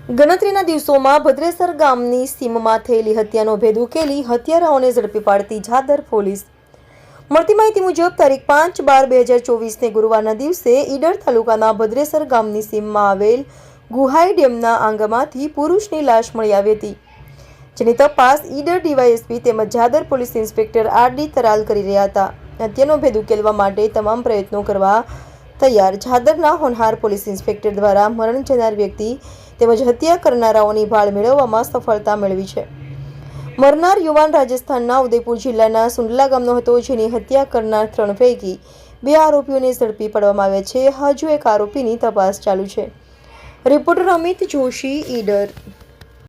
ગણતરીના દિવસોમાં ભદ્રેસર ગામની સીમમાં થયેલી હત્યાનો ભેદ ઉકેલી હત્યારાઓને ઝડપી પાડતી ઝાદર પોલીસ। મળતી માહિતી મુજબ તારીખ 5/12/2024ને ગુરુવારના દિવસે ઈડર તાલુકાના ભદ્રેસર ગામની સીમમાં આવેલ ગુહાઈ ડેમના આંગમાંથી પુરુષની લાશ મળી આવી હતી, જેની તપાસ ઈડર ડીવાયએસપી તેમજ ઝાદર પોલીસ ઇન્સ્પેક્ટર આર.ડી. તરાલ કરી રહ્યા હતા। હત્યાનો ભેદ ઉકેલવા માટે તમામ પ્રયત્નો કરવા તૈયાર ઝાદરના હોનહાર પોલીસ ઇન્સ્પેક્ટર દ્વારા મરણ જનાર વ્યક્તિ તેમજ હત્યા કરનારાઓની ભાળ મેળવવામાં સફળતા મેળવી છે। મરનાર યુવાન રાજસ્થાનના ઉદયપુર જિલ્લાના સુંડલા ગામનો હતો, જેની હત્યા કરનાર 3 પૈકી 2 આરોપીઓને ઝડપી પાડવામાં આવ્યા છે। હજુ એક આરોપીની તપાસ ચાલુ છે। રિપોર્ટર અમિત જોશી, ઈડર।